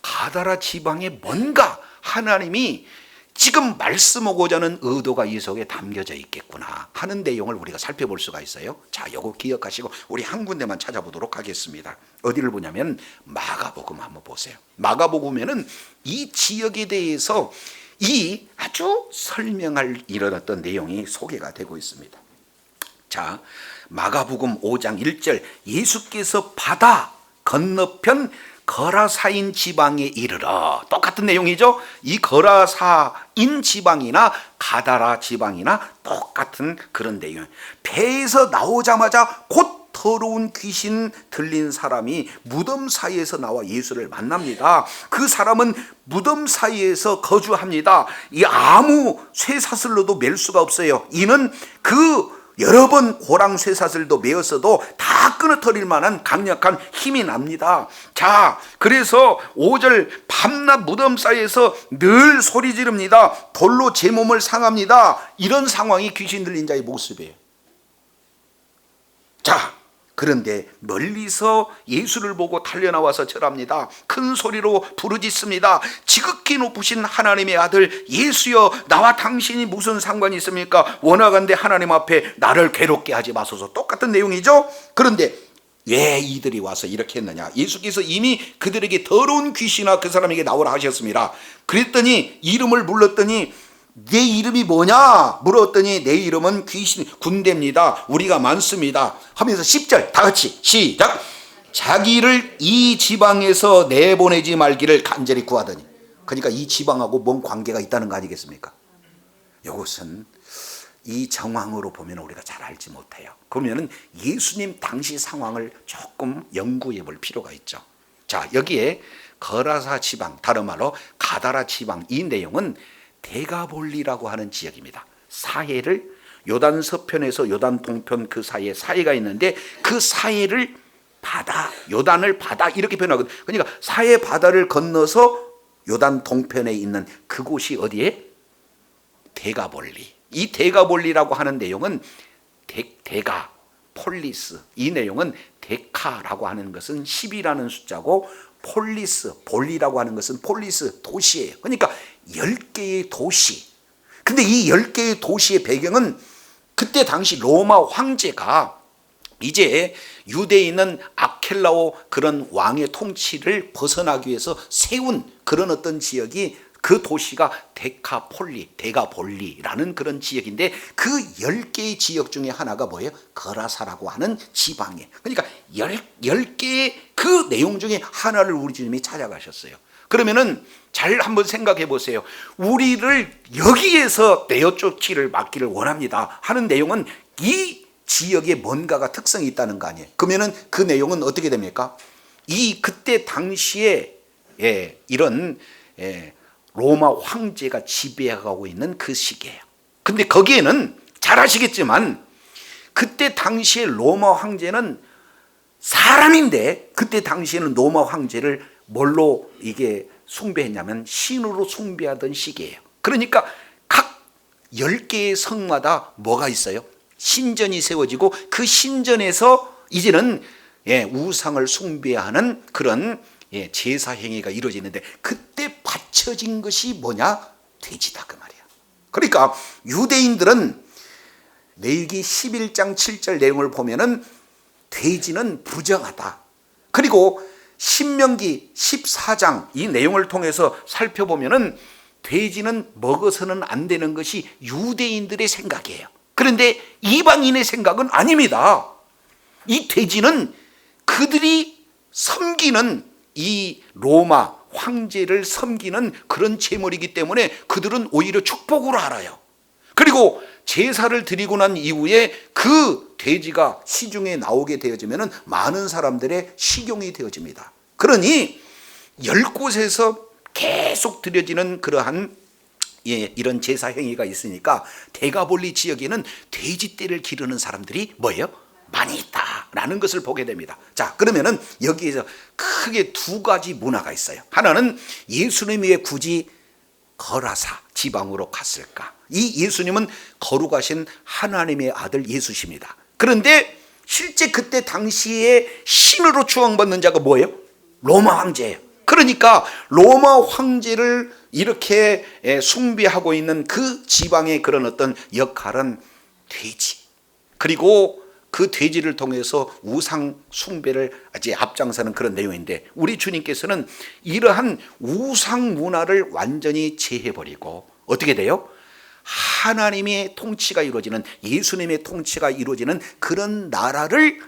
가다라 지방에 뭔가 하나님이 지금 말씀하고자 하는 의도가 이 속에 담겨져 있겠구나 하는 내용을 우리가 살펴볼 수가 있어요. 자, 요거 기억하시고 우리 한 군데만 찾아보도록 하겠습니다. 어디를 보냐면 마가복음 한번 보세요. 마가복음에는 이 지역에 대해서 이 아주 설명할 이런 어떤 내용이 소개가 되고 있습니다. 자, 마가복음 5장 1절 예수께서 바다 건너편 거라사인 지방에 이르러, 똑같은 내용이죠. 이 거라사인 지방이나 가다라 지방이나 똑같은 그런 내용. 배에서 나오자마자 곧 더러운 귀신 들린 사람이 무덤 사이에서 나와 예수를 만납니다. 그 사람은 무덤 사이에서 거주합니다. 이 아무 쇠사슬로도 맬 수가 없어요. 이는 여러 번 고랑 쇠사슬도 메었어도 다 끊어뜨릴 만한 강력한 힘이 납니다. 자, 그래서 5절 밤낮 무덤 사이에서 늘 소리 지릅니다. 돌로 제 몸을 상합니다. 이런 상황이 귀신 들린 자의 모습이에요. 자, 그런데 멀리서 예수를 보고 달려나와서 절합니다. 큰 소리로 부르짖습니다. 지극히 높으신 하나님의 아들 예수여, 나와 당신이 무슨 상관이 있습니까? 원하건대 하나님 앞에 나를 괴롭게 하지 마소서. 똑같은 내용이죠. 그런데 왜 이들이 와서 이렇게 했느냐? 예수께서 이미 그들에게 더러운 귀신아 그 사람에게 나오라 하셨습니다. 그랬더니 이름을 불렀더니 내 이름이 뭐냐 물었더니 내 이름은 귀신 군대입니다. 우리가 많습니다 하면서 10절 다 같이 시작. 자기를 이 지방에서 내보내지 말기를 간절히 구하더니. 그러니까 이 지방하고 뭔 관계가 있다는 거 아니겠습니까? 이것은 이 정황으로 보면 우리가 잘 알지 못해요. 그러면은 예수님 당시 상황을 조금 연구해 볼 필요가 있죠. 자, 여기에 거라사 지방, 다른 말로 가다라 지방, 이 내용은 데가볼리라고 하는 지역입니다. 사해를 요단 서편에서 요단 동편 그 사이에 사해가 있는데 그 사해를 바다, 요단을 바다 이렇게 표현하거든요. 그러니까 사해 바다를 건너서 요단 동편에 있는 그곳이 어디에? 데가볼리. 이 데가볼리라고 하는 내용은 데가, 폴리스. 이 내용은 데카라고 하는 것은 10이라는 숫자고 폴리스, 볼리라고 하는 것은 폴리스, 도시예요. 그러니까 10개의 도시. 근데 이 10개의 도시의 배경은 그때 당시 로마 황제가 이제 유대에 있는 아켈라오 그런 왕의 통치를 벗어나기 위해서 세운 그런 어떤 지역이 그 도시가 데가볼리라는 그런 지역인데 그 10개의 지역 중에 하나가 뭐예요? 거라사라고 하는 지방이에요. 그러니까 10개의 그 내용 중에 하나를 우리 주님이 찾아가셨어요. 그러면은 잘 한번 생각해 보세요. 우리를 여기에서 내어쫓기를 막기를 원합니다 하는 내용은 이 지역에 뭔가가 특성이 있다는 거 아니에요. 그러면은 그 내용은 어떻게 됩니까? 이 그때 당시에 이런 로마 황제가 지배하고 있는 그 시기예요. 근데 거기에는 잘 아시겠지만 그때 당시에 로마 황제는 사람인데 그때 당시에는 로마 황제를 뭘로 이게 숭배했냐면 신으로 숭배하던 시기예요. 그러니까 각 10개의 성마다 뭐가 있어요? 신전이 세워지고 그 신전에서 이제는 우상을 숭배하는 그런 제사 행위가 이루어지는데 그때 바쳐진 것이 뭐냐? 돼지다 그 말이야. 그러니까 유대인들은 레위기 11장 7절 내용을 보면은 돼지는 부정하다. 그리고 신명기 14장 이 내용을 통해서 살펴보면은 돼지는 먹어서는 안 되는 것이 유대인들의 생각이에요. 그런데 이방인의 생각은 아닙니다. 이 돼지는 그들이 섬기는 이 로마 황제를 섬기는 그런 제물이기 때문에 그들은 오히려 축복으로 알아요. 그리고 제사를 드리고 난 이후에 그 돼지가 시중에 나오게 되어지면 많은 사람들의 식용이 되어집니다. 그러니 10곳에서 계속 드려지는 그러한 이런 제사 행위가 있으니까 데가볼리 지역에는 돼지떼를 기르는 사람들이 뭐예요? 많이 있다라는 것을 보게 됩니다. 자, 그러면은 여기에서 크게 두 가지 문화가 있어요. 하나는 예수님이 왜 굳이 거라사 지방으로 갔을까? 이 예수님은 거룩하신 하나님의 아들 예수십니다. 그런데 실제 그때 당시에 신으로 추앙받는 자가 뭐예요? 로마 황제예요. 그러니까 로마 황제를 이렇게 숭배하고 있는 그 지방의 그런 어떤 역할은 돼지, 그리고 그 돼지를 통해서 우상 숭배를 이제 앞장서는 그런 내용인데 우리 주님께서는 이러한 우상 문화를 완전히 제해버리고 어떻게 돼요? 하나님의 통치가 이루어지는, 예수님의 통치가 이루어지는 그런 나라를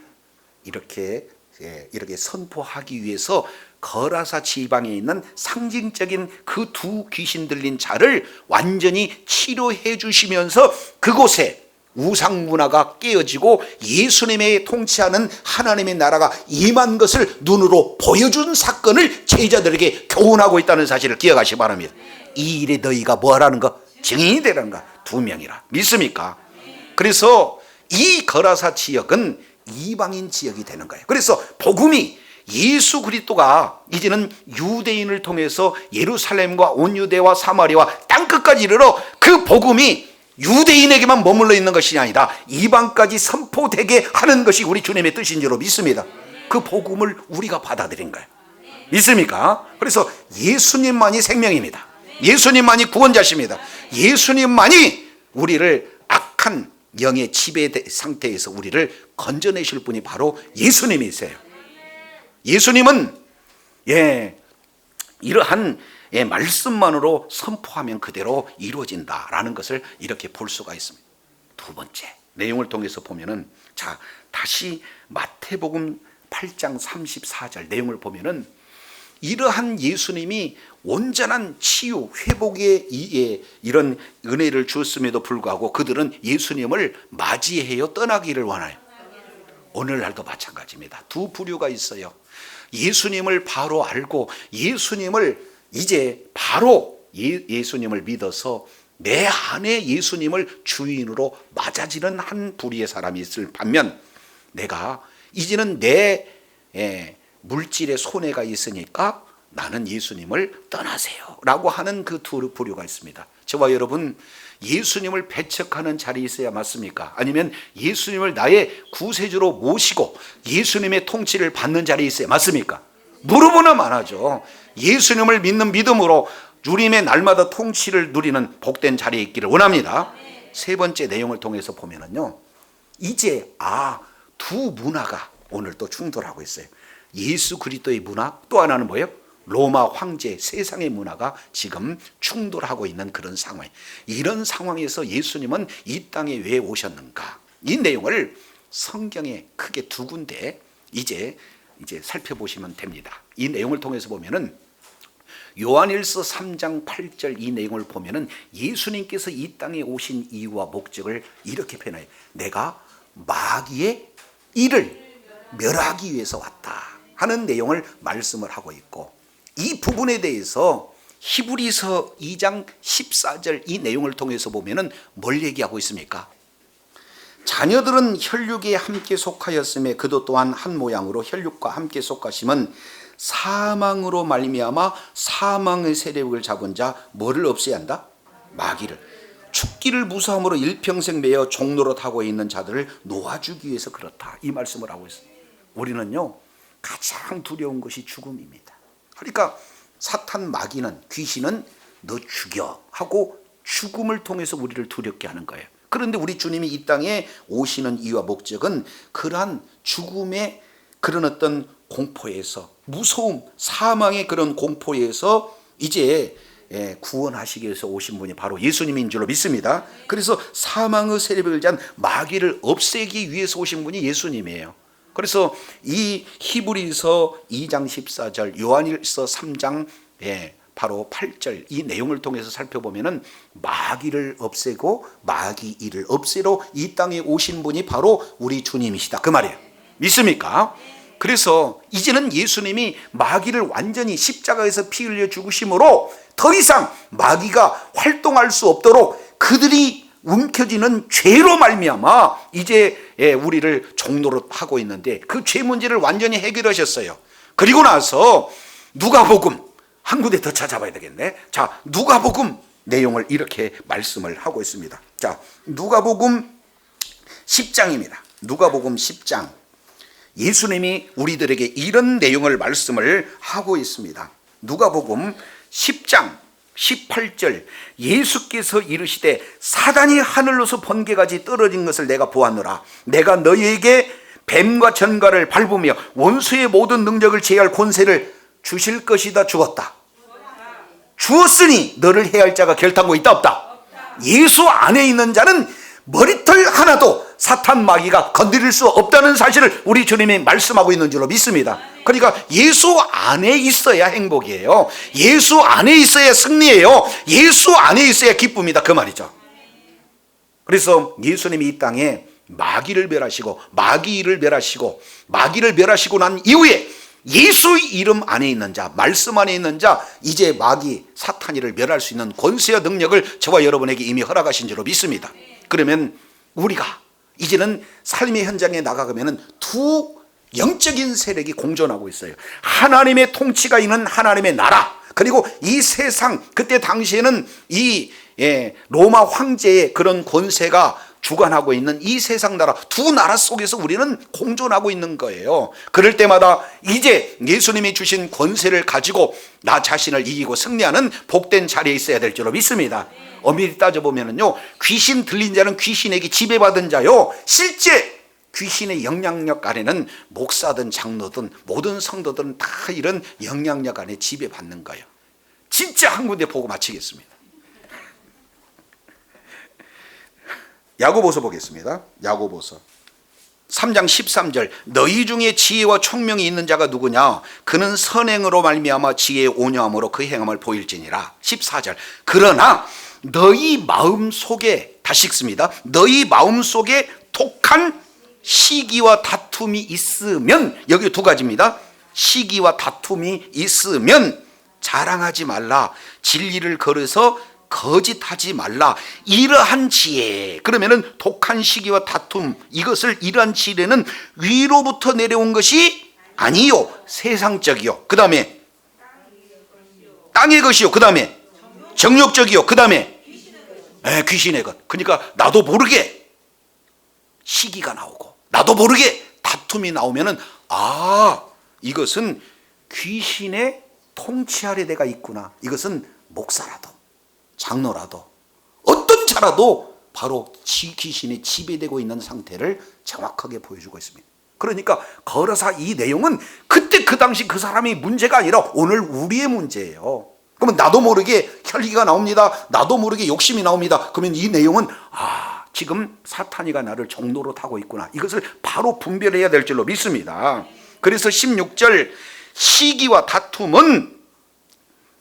이렇게 선포하기 위해서 거라사 지방에 있는 상징적인 그 두 귀신 들린 자를 완전히 치료해 주시면서 그곳에 우상 문화가 깨어지고 예수님의 통치하는 하나님의 나라가 임한 것을 눈으로 보여준 사건을 제자들에게 교훈하고 있다는 사실을 기억하시기 바랍니다. 이 일에 너희가 뭐하라는 거? 증인이 되라는가? 2명이라. 믿습니까? 그래서 이 거라사 지역은 이방인 지역이 되는 거예요. 그래서 복음이 예수 그리스도가 이제는 유대인을 통해서 예루살렘과 온 유대와 사마리아와 땅끝까지 이르러 그 복음이 유대인에게만 머물러 있는 것이 아니라 이방까지 선포되게 하는 것이 우리 주님의 뜻인 줄로 믿습니다. 그 복음을 우리가 받아들인 거예요. 믿습니까? 그래서 예수님만이 생명입니다. 예수님만이 구원자십니다. 예수님만이 우리를 악한 영의 지배 상태에서 우리를 건져내실 분이 바로 예수님이세요. 예수님은 이러한 말씀만으로 선포하면 그대로 이루어진다라는 것을 이렇게 볼 수가 있습니다. 두 번째 내용을 통해서 보면은 자, 다시 마태복음 8장 34절 내용을 보면은 이러한 예수님이 온전한 치유, 회복의 이런 은혜를 주었음에도 불구하고 그들은 예수님을 맞이해요, 떠나기를 원해요? 오늘날도 마찬가지입니다. 두 부류가 있어요. 예수님을 바로 알고 예수님을 이제 바로 예수님을 믿어서 내 안에 예수님을 주인으로 맞아지는 한 부류의 사람이 있을 반면, 내가 이제는 내 물질에 손해가 있으니까 나는 예수님을 떠나세요 라고 하는 그 두 부류가 있습니다. 저와 여러분, 예수님을 배척하는 자리에 있어야 맞습니까? 아니면 예수님을 나의 구세주로 모시고 예수님의 통치를 받는 자리에 있어야 맞습니까? 물어보면 안 하죠. 예수님을 믿는 믿음으로 주님의 날마다 통치를 누리는 복된 자리에 있기를 원합니다. 세 번째 내용을 통해서 보면은요, 이제 두 문화가 오늘 또 충돌하고 있어요. 예수 그리스도의 문화, 또 하나는 뭐예요? 로마 황제, 세상의 문화가 지금 충돌하고 있는 그런 상황. 이런 상황에서 예수님은 이 땅에 왜 오셨는가? 이 내용을 성경에 크게 두 군데 이제 살펴보시면 됩니다. 이 내용을 통해서 보면은 요한일서 3장 8절 이 내용을 보면은 예수님께서 이 땅에 오신 이유와 목적을 이렇게 표현해요. 내가 마귀의 일을 멸하기 위해서 왔다 하는 내용을 말씀을 하고 있고, 이 부분에 대해서 히브리서 2장 14절 이 내용을 통해서 보면은 뭘 얘기하고 있습니까? 자녀들은 혈육에 함께 속하였음에 그도 또한 한 모양으로 혈육과 함께 속하심은 사망으로 말미암아 사망의 세력을 잡은 자 뭐를 없애야 한다? 마귀를. 죽기를 무서움으로 일평생 매여 종노릇하고 있는 자들을 놓아주기 위해서 그렇다, 이 말씀을 하고 있습니다. 우리는요, 가장 두려운 것이 죽음입니다. 그러니까 사탄, 마귀는, 귀신은 너 죽여 하고 죽음을 통해서 우리를 두렵게 하는 거예요. 그런데 우리 주님이 이 땅에 오시는 이유와 목적은 그러한 죽음의 그런 어떤 공포에서, 무서움, 사망의 그런 공포에서 이제 구원하시기 위해서 오신 분이 바로 예수님인 줄로 믿습니다. 그래서 사망의 세력을 잔 마귀를 없애기 위해서 오신 분이 예수님이에요. 그래서 이 히브리서 2장 14절, 요한일서 3장 바로 8절 이 내용을 통해서 살펴보면은 마귀를 없애고 마귀 일을 없애러 이 땅에 오신 분이 바로 우리 주님이시다, 그 말이에요. 믿습니까? 그래서 이제는 예수님이 마귀를 완전히 십자가에서 피 흘려 죽으심으로 더 이상 마귀가 활동할 수 없도록 그들이 움켜쥐는 죄로 말미암아 이제 우리를 종노릇 하고 있는데, 그 죄 문제를 완전히 해결하셨어요. 그리고 나서 누가복음 한 군데 더 찾아봐야 되겠네. 자, 누가복음 내용을 이렇게 말씀을 하고 있습니다. 자, 누가복음 10장입니다. 누가복음 10장. 예수님이 우리들에게 이런 내용을 말씀을 하고 있습니다. 누가복음 10장 18절, 예수께서 이르시되 사단이 하늘로서 번개같이 떨어진 것을 내가 보았노라. 내가 너희에게 뱀과 전갈을 밟으며 원수의 모든 능력을 제할 권세를 주실 것이다. 주었다. 주었으니 너를 해할 자가 결단코 있다 없다? 예수 안에 있는 자는 머리털 하나도 사탄 마귀가 건드릴 수 없다는 사실을 우리 주님이 말씀하고 있는 줄로 믿습니다. 그러니까 예수 안에 있어야 행복이에요. 예수 안에 있어야 승리예요. 예수 안에 있어야 기쁨이다, 그 말이죠. 그래서 예수님이 이 땅에 마귀를 멸하시고 마귀를 멸하시고 마귀를 멸하시고 난 이후에 예수 이름 안에 있는 자, 말씀 안에 있는 자, 이제 마귀 사탄이를 멸할 수 있는 권세와 능력을 저와 여러분에게 이미 허락하신 줄로 믿습니다. 그러면 우리가 이제는 삶의 현장에 나가면 두 영적인 세력이 공존하고 있어요. 하나님의 통치가 있는 하나님의 나라, 그리고 이 세상, 그때 당시에는 이 로마 황제의 그런 권세가 주관하고 있는 이 세상 나라, 두 나라 속에서 우리는 공존하고 있는 거예요. 그럴 때마다 이제 예수님이 주신 권세를 가지고 나 자신을 이기고 승리하는 복된 자리에 있어야 될 줄로 믿습니다. 엄밀히 따져보면요, 귀신 들린 자는 귀신에게 지배받은 자요, 실제 귀신의 영향력 아래는 목사든 장로든 모든 성도들은 다 이런 영향력 안에 지배받는 거예요. 진짜 한 군데 보고 마치겠습니다. 야고보서 보겠습니다. 야고보서 3장 13절 너희 중에 지혜와 총명이 있는 자가 누구냐 그는 선행으로 말미암아 지혜에 온유함으로 그 행함을 보일지니라. 14절 그러나 너희 마음속에, 다시 읽습니다, 너희 마음속에 독한 시기와 다툼이 있으면, 여기 두 가지입니다. 시기와 다툼이 있으면 자랑하지 말라. 진리를 걸어서 거짓하지 말라. 이러한 지혜, 그러면은 독한 시기와 다툼, 이것을, 이러한 지혜는 위로부터 내려온 것이 아니요 세상적이요, 그 다음에 땅의 것이요, 그 다음에 정욕적이요, 그 다음에 귀신의 것. 그러니까 나도 모르게 시기가 나오고 나도 모르게 다툼이 나오면은 이것은 귀신의 통치 아래 내가 있구나. 이것은 목사라도 장로라도 어떤 자라도 바로 귀신이 지배되고 있는 상태를 정확하게 보여주고 있습니다. 그러니까 걸어서 이 내용은 그때 그 당시 그 사람이 문제가 아니라 오늘 우리의 문제예요. 그러면 나도 모르게 혈기가 나옵니다. 나도 모르게 욕심이 나옵니다. 그러면 이 내용은 지금 사탄이가 나를 종로로 타고 있구나. 이것을 바로 분별해야 될 줄로 믿습니다. 그래서 16절 시기와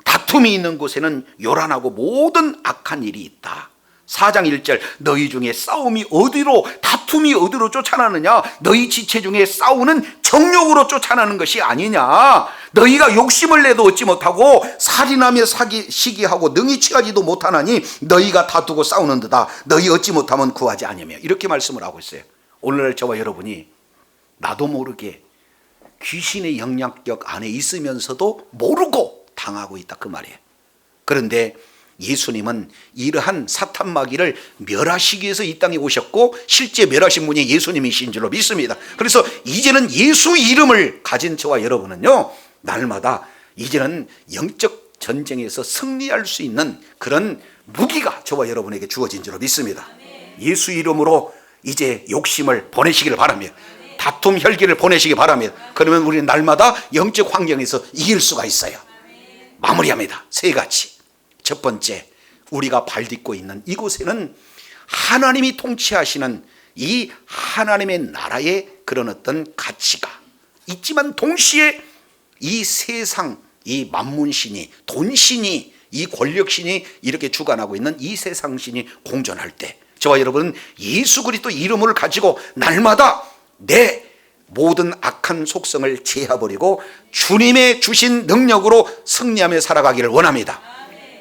다툼이 있는 곳에는 요란하고 모든 악한 일이 있다. 4장 1절 너희 중에 다툼이 어디로 쫓아나느냐? 너희 지체 중에 싸우는 정욕으로 쫓아나는 것이 아니냐? 너희가 욕심을 내도 얻지 못하고 살인하며 시기하고 능히 취하지도 못하나니 너희가 다투고 싸우는도다. 너희 얻지 못하면 구하지 아니하며. 이렇게 말씀을 하고 있어요. 오늘날 저와 여러분이 나도 모르게 귀신의 영향력 안에 있으면서도 모르고 당하고 있다, 그 말이에요. 그런데 예수님은 이러한 사탄 마귀를 멸하시기 위해서 이 땅에 오셨고 실제 멸하신 분이 예수님이신 줄로 믿습니다. 그래서 이제는 예수 이름을 가진 저와 여러분은요, 날마다 이제는 영적 전쟁에서 승리할 수 있는 그런 무기가 저와 여러분에게 주어진 줄로 믿습니다. 예수 이름으로 이제 욕심을 보내시기를 바랍니다. 다툼 혈기를 보내시기 바랍니다. 그러면 우리는 날마다 영적 환경에서 이길 수가 있어요. 마무리합니다. 세 가지. 첫 번째, 우리가 발딛고 있는 이곳에는 하나님이 통치하시는 이 하나님의 나라의 그런 어떤 가치가 있지만 동시에 이 세상, 이 만문신이, 돈신이, 이 권력신이 이렇게 주관하고 있는 이 세상신이 공존할 때 저와 여러분은 예수 그리스도 이름을 가지고 날마다 내 모든 악한 속성을 제어버리고 주님의 주신 능력으로 승리하며 살아가기를 원합니다.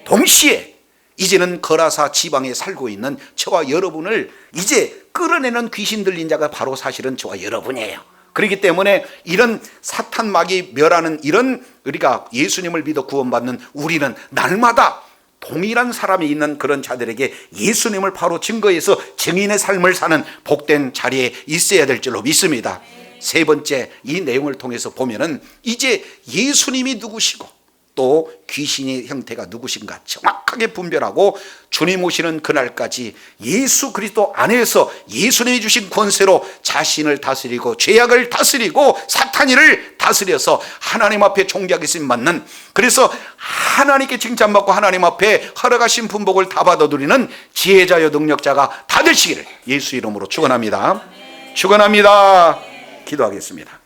동시에 이제는 거라사 지방에 살고 있는 저와 여러분을 이제 끌어내는 귀신 들린 자가 바로 사실은 저와 여러분이에요. 그렇기 때문에 이런 사탄 마귀 멸하는 이런 우리가 예수님을 믿어 구원받는 우리는 날마다 동일한 사람이 있는 그런 자들에게 예수님을 바로 증거해서 증인의 삶을 사는 복된 자리에 있어야 될 줄로 믿습니다. 세 번째, 이 내용을 통해서 보면은 이제 예수님이 누구시고 또 귀신의 형태가 누구신가 정확하게 분별하고 주님 오시는 그날까지 예수 그리스도 안에서 예수님이 주신 권세로 자신을 다스리고 죄악을 다스리고 사탄이를 다스려서 하나님 앞에 존귀하게 쓰임 받는, 그래서 하나님께 칭찬받고 하나님 앞에 허락하신 분복을 다 받아 누리는 지혜자여 능력자가 다 되시기를 예수 이름으로 축원합니다. 축원합니다. 기도하겠습니다.